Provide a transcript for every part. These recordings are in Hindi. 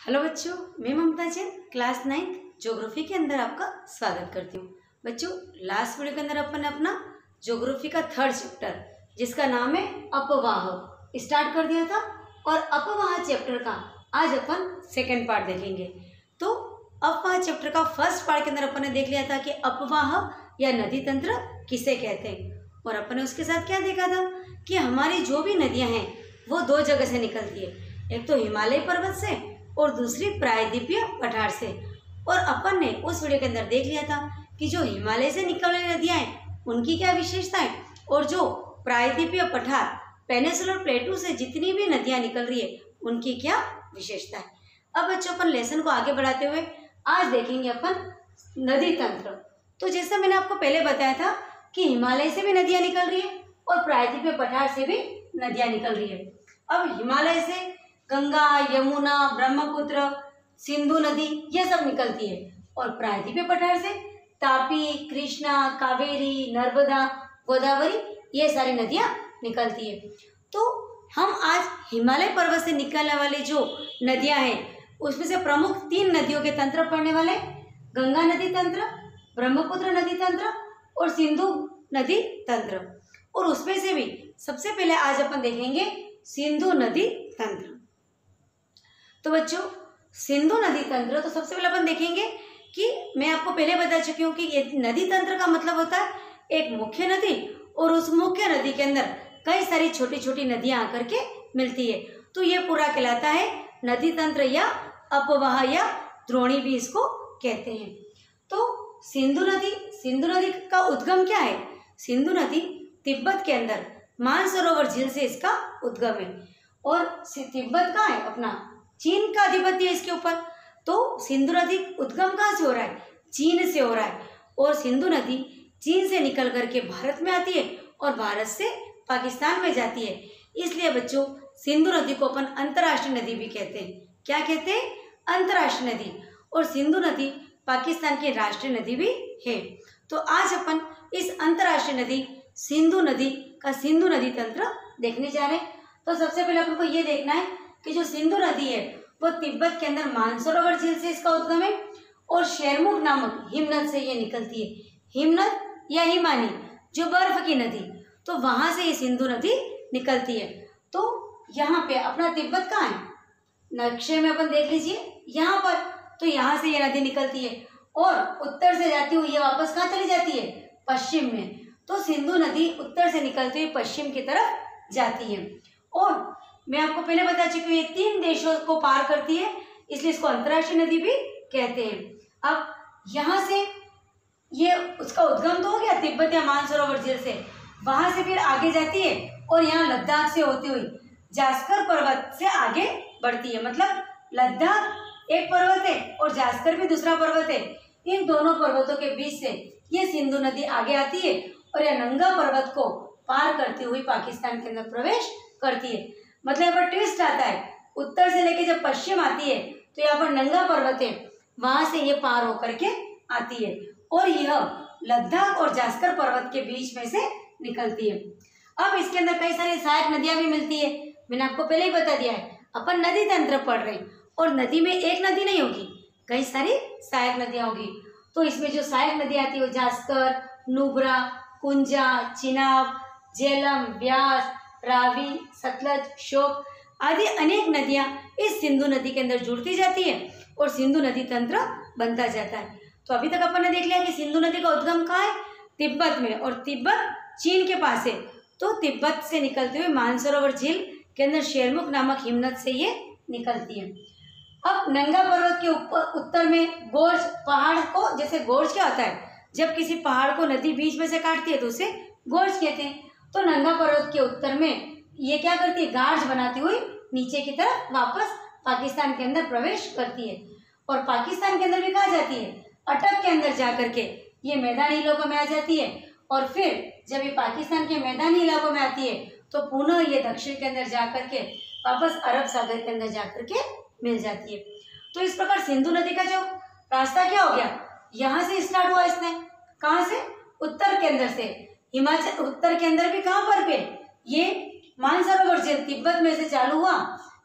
हेलो बच्चों, मैं ममता जैन क्लास 9th ज्योग्राफी के अंदर आपका स्वागत करती हूँ। बच्चों, लास्ट वीडियो के अंदर अपन ने अपना ज्योग्राफी का थर्ड चैप्टर जिसका नाम है अपवाह स्टार्ट कर दिया था और अपवाह चैप्टर का आज अपन सेकेंड पार्ट देखेंगे। तो अपवाह चैप्टर का फर्स्ट पार्ट के अंदर अपन ने देख लिया था कि अपवाह या नदी तंत्र किसे कहते हैं, और अपन ने उसके साथ क्या देखा था कि हमारी जो भी नदियाँ हैं वो दो जगह से निकलती है, एक तो हिमालय पर्वत से और दूसरी प्रायद्वीपीय पठार से। और अपन ने उस वीडियो के अंदर देख लिया था कि जो हिमालय से निकलने वाली नदियाँ हैं उनकी क्या विशेषताएं, और जो प्रायद्वीपीय पठार पेनिनसुलर प्लेटू से जितनी भी नदियाँ निकल रही है उनकी क्या विशेषता है। अब बच्चों, अपन लेसन को आगे बढ़ाते हुए आज देखेंगे अपन नदी तंत्र। तो जैसा मैंने आपको पहले बताया था कि हिमालय से भी नदियाँ निकल रही है और प्रायद्वीपीय पठार से भी नदियाँ निकल रही है। अब हिमालय से गंगा, यमुना, ब्रह्मपुत्र, सिंधु नदी ये सब निकलती है, और प्रायद्वीपीय पठार से तापी, कृष्णा, कावेरी, नर्मदा, गोदावरी ये सारी नदियाँ निकलती है। तो हम आज हिमालय पर्वत से निकलने वाली जो नदियाँ हैं उसमें से प्रमुख 3 नदियों के तंत्र पढ़ने वाले, गंगा नदी तंत्र, ब्रह्मपुत्र नदी तंत्र और सिंधु नदी तंत्र। और उसमें से भी सबसे पहले आज अपन देखेंगे सिंधु नदी तंत्र। तो बच्चों, सिंधु नदी तंत्र तो सबसे पहले अपन देखेंगे कि मैं आपको पहले बता चुकी हूँ कि ये नदी तंत्र का मतलब होता है एक मुख्य नदी और उस मुख्य नदी के अंदर कई सारी छोटी छोटी नदियाँ आकर के मिलती है। तो ये पूरा कहलाता है नदी तंत्र या अपवाह या द्रोणी भी इसको कहते हैं। तो सिंधु नदी का उद्गम क्या है? सिंधु नदी तिब्बत के अंदर मानसरोवर झील से इसका उद्गम है, और तिब्बत कहाँ है? अपना चीन का आधिपत्य है इसके ऊपर। तो सिंधु नदी उद्गम कहाँ से हो रहा है? चीन से हो रहा है, और सिंधु नदी चीन से निकल करके भारत में आती है और भारत से पाकिस्तान में जाती है। इसलिए बच्चों, सिंधु नदी को अपन अंतर्राष्ट्रीय नदी भी कहते हैं। क्या कहते हैं? अंतर्राष्ट्रीय नदी। और सिंधु नदी पाकिस्तान की राष्ट्रीय नदी भी है। तो आज अपन इस अंतर्राष्ट्रीय नदी सिंधु नदी का सिंधु नदी तंत्र देखने जा रहे हैं। तो सबसे पहले अपन को ये देखना है कि जो सिंधु नदी है वो तिब्बत के अंदर मानसरोवर झील से इसका उद्गम है, और शेरमुख नामक हिमनद से ये निकलती है। हिमनद या हिमानी जो बर्फ की नदी, तो वहां से ये सिंधु नदी निकलती है। तो यहाँ पे अपना तिब्बत कहाँ है? नक्शे में अपन देख लीजिए यहाँ पर। तो यहाँ से ये नदी निकलती है और उत्तर से जाती हुई ये वापस कहाँ चली जाती है? पश्चिम में। तो सिंधु नदी उत्तर से निकलती हुई पश्चिम की तरफ जाती है। और मैं आपको पहले बता चुकी हूँ ये 3 देशों को पार करती है, इसलिए इसको अंतर्राष्ट्रीय नदी भी कहते हैं। अब यहाँ से ये उसका उद्गम तो हो गया तिब्बत या मानसरोवर झील से, वहां से फिर आगे जाती है और यहाँ लद्दाख से होती हुई जास्कर पर्वत से आगे बढ़ती है। मतलब लद्दाख एक पर्वत है और जास्कर भी दूसरा पर्वत है। इन दोनों पर्वतों के बीच से ये सिंधु नदी आगे आती है और यह नंगा पर्वत को पार करती हुई पाकिस्तान के अंदर प्रवेश करती है। मतलब यहाँ पर ट्विस्ट आता है, उत्तर से लेके जब पश्चिम आती है तो यहाँ पर नंगा पर्वत है, वहां से ये पार होकर के आती है और यह लद्दाख और जास्कर पर्वत के बीच में से निकलती है। अब इसके अंदर कई सारी सहायक नदियां भी मिलती है। मैंने आपको पहले ही बता दिया है, अपन नदी तंत्र पढ़ रहे हैं और नदी में एक नदी नहीं होगी, कई सारी सहायक नदियां होगी। तो इसमें जो सहायक नदियां आती है वो जास्कर, नुब्रा, कुंजा, चिनाब, झेलम, ब्यास, रावी, सतलज, शोक आदि अनेक नदियां इस सिंधु नदी के अंदर जुड़ती जाती है और सिंधु नदी तंत्र बनता जाता है। तो अभी तक अपन ने देख लिया कि सिंधु नदी का उद्गम कहाँ है? तिब्बत में, और तिब्बत चीन के पास है। तो तिब्बत से निकलते हुए मानसरोवर झील के अंदर शेरमुख नामक हिमनद से ये निकलती है। अब नंगा पर्वत के ऊपर उत्तर में गोर्ज पहाड़ को, जैसे गोर्ज क्या होता है? जब किसी पहाड़ को नदी बीच में से काटती है तो उसे गोर्ज कहते हैं। तो नंगा पर्वत के उत्तर में ये क्या करती है? गार्ज बनाती हुई नीचे की तरफ वापस पाकिस्तान के अंदर प्रवेश करती है, और पाकिस्तान के अंदर भी कहाँ जाती है? अटक के अंदर जा करके ये मैदानी इलाकों में आ जाती है, और फिर जब ये पाकिस्तान के मैदानी इलाकों में आती है तो पुनः ये दक्षिण के अंदर जा करके वापस अरब सागर के अंदर जा करके मिल जाती है। तो इस प्रकार सिंधु नदी का जो रास्ता क्या हो गया? यहाँ से स्टार्ट हुआ इसने, कहाँ से? उत्तर के अंदर से। हिमाचल उत्तर के अंदर भी कहाँ पर पे? ये मानसरोवर झील तिब्बत में से चालू हुआ,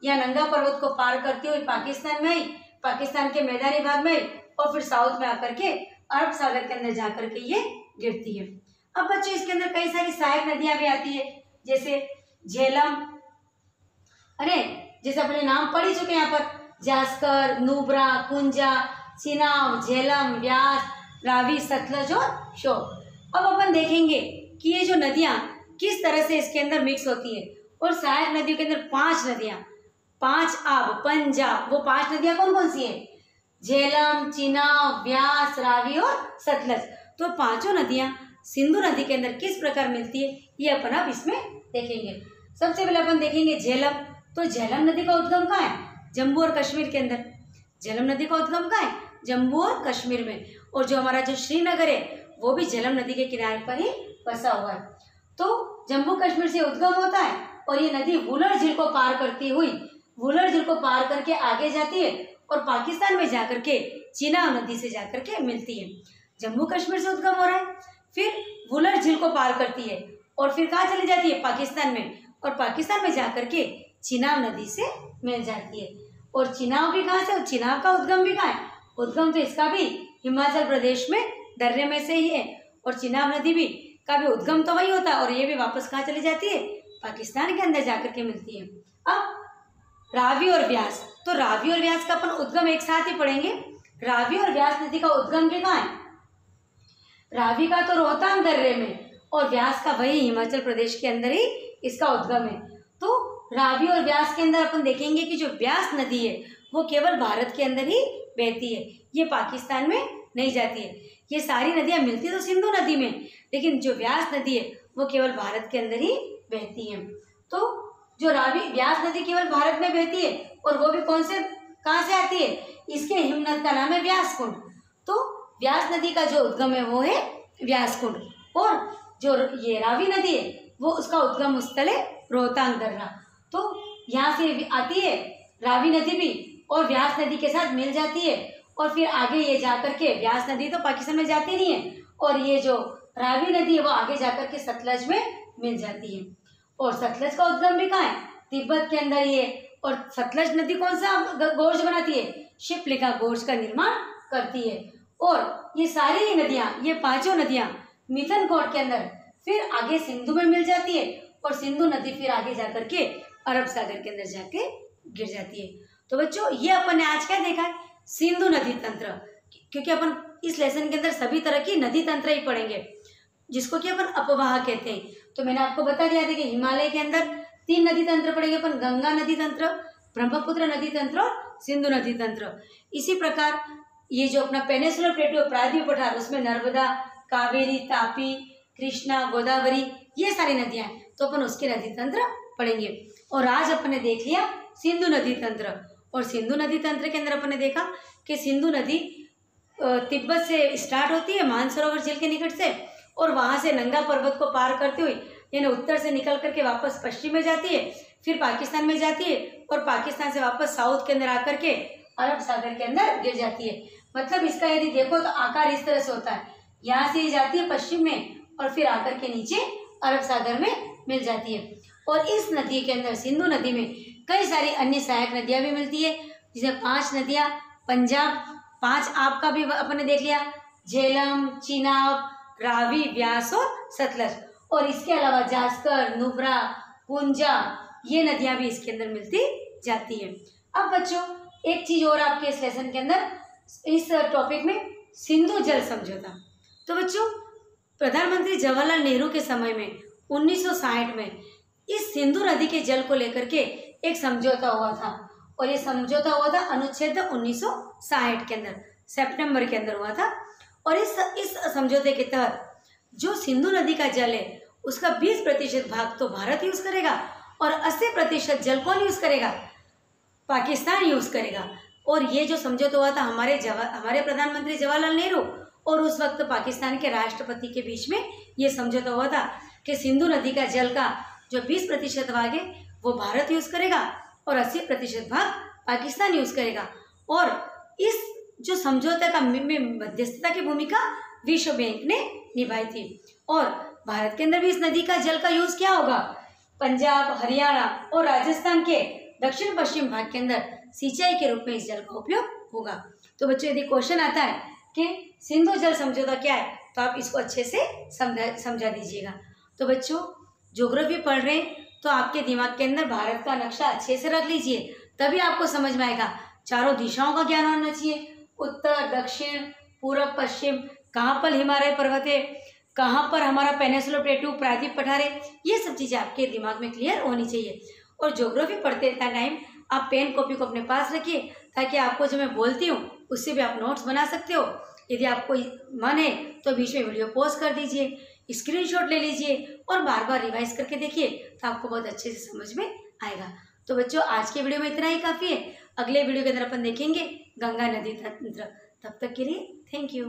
या नंगा पर्वत को पार करती हुई पाकिस्तान में आई, पाकिस्तान के मैदानी भाग में आई और फिर साउथ में आकर के अरब सागर के अंदर जाकर के ये गिरती है। अब बच्चों इसके अंदर कई सारी सहायक नदियां भी आती है, जैसे झेलम, अरे जैसे अपने नाम पढ़ ही चुके हैं यहाँ पर, जास्कर, नुब्रा, कुंजा, चिनाब, झेलम, व्यास, रावी, सतलज और शोक। अब अपन देखेंगे कि ये जो नदियां किस तरह से इसके अंदर मिक्स होती है। और सहायक नदियों के अंदर 5 नदियां, 5 आब, पंजाब, वो 5 नदियां कौन कौन सी है? झेलम, चिनाब, व्यास, रावी और सतलज। तो पांचों नदियां सिंधु नदी के अंदर किस प्रकार मिलती है ये अपन अब इसमें देखेंगे। सबसे पहले अपन देखेंगे झेलम। तो झेलम नदी का उद्गम कहाँ है? जम्मू और कश्मीर के अंदर। झेलम नदी का उद्गम कहाँ है? जम्मू और कश्मीर में। और जो हमारा जो श्रीनगर है वो भी झेलम नदी के किनारे पर ही बसा हुआ है। तो जम्मू कश्मीर से उद्गम होता है और ये नदी वुलर झील को पार करती हुई, वुलर झील को पार करके आगे जाती है और पाकिस्तान में जाकर के चिनाब नदी से जाकर के मिलती है। जम्मू कश्मीर से उद्गम हो रहा है, फिर वुलर झील को पार करती है और फिर कहाँ चली जाती है? पाकिस्तान में, और पाकिस्तान में जाकर के चिनाब नदी से मिल जाती है। और चिनाब भी कहाँ से? और चिनाब का उद्गम भी कहाँ है? उद्गम तो इसका भी हिमाचल प्रदेश में दर्रे में से ही है। और चिनाब नदी भी का भी उद्गम तो वही होता है और ये भी वापस कहाँ चली जाती है? पाकिस्तान के अंदर जाकर के मिलती है। अब रावी और व्यास, तो रावी और व्यास का अपन उद्गम एक साथ ही पढ़ेंगे। रावी और व्यास नदी का उद्गम भी कहाँ है? रावी का तो रोहतांग दर्रे में और व्यास का वही हिमाचल प्रदेश के अंदर ही इसका उद्गम है। तो रावी और व्यास के अंदर अपन देखेंगे कि जो व्यास नदी है वो केवल भारत के अंदर ही बहती है, ये पाकिस्तान में नहीं जाती है। ये सारी नदियां मिलती तो सिंधु नदी में, लेकिन जो व्यास नदी है वो केवल भारत के अंदर ही बहती है। तो जो रावी व्यास नदी केवल भारत में बहती है और वो भी कौन से कहाँ से आती है? इसके हिमनद का नाम है व्यास कुंड। तो व्यास नदी का जो उद्गम है वो है व्यास कुंड, और जो ये रावी नदी है वो उसका उद्गम स्थल है रोहतांग दर्रा। तो यहाँ से आती है रावी नदी भी और व्यास नदी के साथ मिल जाती है और फिर आगे ये जाकर के, व्यास नदी तो पाकिस्तान में जाती नहीं है, और ये जो रावी नदी है वो आगे जाकर के सतलज में मिल जाती है। और सतलज का उद्गम भी कहाँ है? तिब्बत के अंदर ही है। और सतलज नदी कौन सा गोर्ज बनाती है? शिप्लिका गोर्ज का निर्माण करती है। और ये सारी ही नदियाँ, ये पांचों नदियाँ मिथनकोट के अंदर फिर आगे सिंधु में मिल जाती है और सिंधु नदी फिर आगे जाकर के अरब सागर के अंदर जाके गिर जाती है। तो बच्चों ये अपन ने आज क्या देखा है? सिंधु नदी तंत्र, क्योंकि अपन इस लेसन के अंदर सभी तरह की नदी तंत्र ही पढ़ेंगे जिसको कि अपन अपवाह कहते हैं। तो मैंने आपको बता दिया था कि हिमालय के अंदर 3 नदी तंत्र पढ़ेंगे अपन, गंगा नदी तंत्र, ब्रह्मपुत्र नदी तंत्र और सिंधु नदी तंत्र। इसी प्रकार ये जो अपना पेनिसुलर प्लेटो प्रायद्वीप पठार, उसमें नर्मदा, कावेरी, तापी, कृष्णा, गोदावरी, ये सारी नदियां हैं, तो अपन उसके नदी तंत्र पढ़ेंगे। और आज अपन ने देख लिया सिंधु नदी तंत्र, और सिंधु नदी तंत्र के अंदर अपन ने देखा कि सिंधु नदी तिब्बत से स्टार्ट होती है मानसरोवर झील के निकट से, और वहाँ से नंगा पर्वत को पार करते हुए यानी उत्तर से निकल करके वापस पश्चिम में जाती है, फिर पाकिस्तान में जाती है और पाकिस्तान से वापस साउथ के अंदर आकर के अरब सागर के अंदर गिर जाती है। मतलब इसका यदि देखो तो आकार इस तरह से होता है, यहाँ से ये जाती है पश्चिम में और फिर आकर के नीचे अरब सागर में मिल जाती है। और इस नदी के अंदर सिंधु नदी में कई सारी अन्य सहायक नदियाँ भी मिलती है, जिसे 5 नदियाँ, पंजाब, 5 आपका भी अपन ने देख लिया, झेलम, चिनाब, रावी, व्यास और सतलज, और इसके अलावा जास्कर, नुब्रा, कुंजा, ये नदियाँ भी इसके अंदर मिलती जाती है। अब बच्चों एक चीज और आपके इस लेसन के अंदर, इस टॉपिक में सिंधु जल समझौता। तो बच्चों प्रधानमंत्री जवाहरलाल नेहरू के समय में 1960 में इस सिंधु नदी के जल को लेकर के एक समझौता हुआ था, और ये समझौता हुआ था अनुच्छेद 1960 के अंदर, सितंबर के अंदर हुआ था। और इस समझौते के तहत जो सिंधु नदी का जल है उसका 20% भाग तो भारत यूज करेगा और 80% जल कौन यूज करेगा? पाकिस्तान यूज करेगा। और ये जो समझौता हुआ था हमारे प्रधानमंत्री जवाहरलाल नेहरू और उस वक्त पाकिस्तान के राष्ट्रपति के बीच में ये समझौता हुआ था कि सिंधु नदी का जल का जो 20% भाग है वो भारत यूज करेगा और 80% भाग पाकिस्तान यूज करेगा। और इस जो समझौते का मध्यस्थता की भूमिका विश्व बैंक ने निभाई थी। और भारत के अंदर भी इस नदी का जल का यूज क्या होगा? पंजाब, हरियाणा और राजस्थान के दक्षिण पश्चिम भाग के अंदर सिंचाई के रूप में इस जल का उपयोग होगा। तो बच्चों यदि क्वेश्चन आता है कि सिंधु जल समझौता क्या है, तो आप इसको अच्छे से समझा दीजिएगा। तो बच्चों ज्योग्राफी पढ़ रहे हैं तो आपके दिमाग के अंदर भारत का नक्शा अच्छे से रख लीजिए, तभी आपको समझ में आएगा। चारों दिशाओं का ज्ञान होना चाहिए, उत्तर दक्षिण पूर्व पश्चिम, कहाँ पर हिमालय पर्वत है, कहाँ पर हमारा पेनिनसुला प्लेटू प्रायद्वीप पठार है, ये सब चीज़ें आपके दिमाग में क्लियर होनी चाहिए। और ज्योग्राफी पढ़ते टाइम आप पेन कॉपी को अपने पास रखिए, ताकि आपको जो मैं बोलती हूँ उससे भी आप नोट्स बना सकते हो। यदि आपको मन है तो बीच में वीडियो पॉज कर दीजिए, स्क्रीनशॉट ले लीजिए और बार बार रिवाइज करके देखिए, तो आपको बहुत अच्छे से समझ में आएगा। तो बच्चों आज के वीडियो में इतना ही काफ़ी है। अगले वीडियो के अंदर अपन देखेंगे गंगा नदी तंत्र। तब तक के लिए थैंक यू।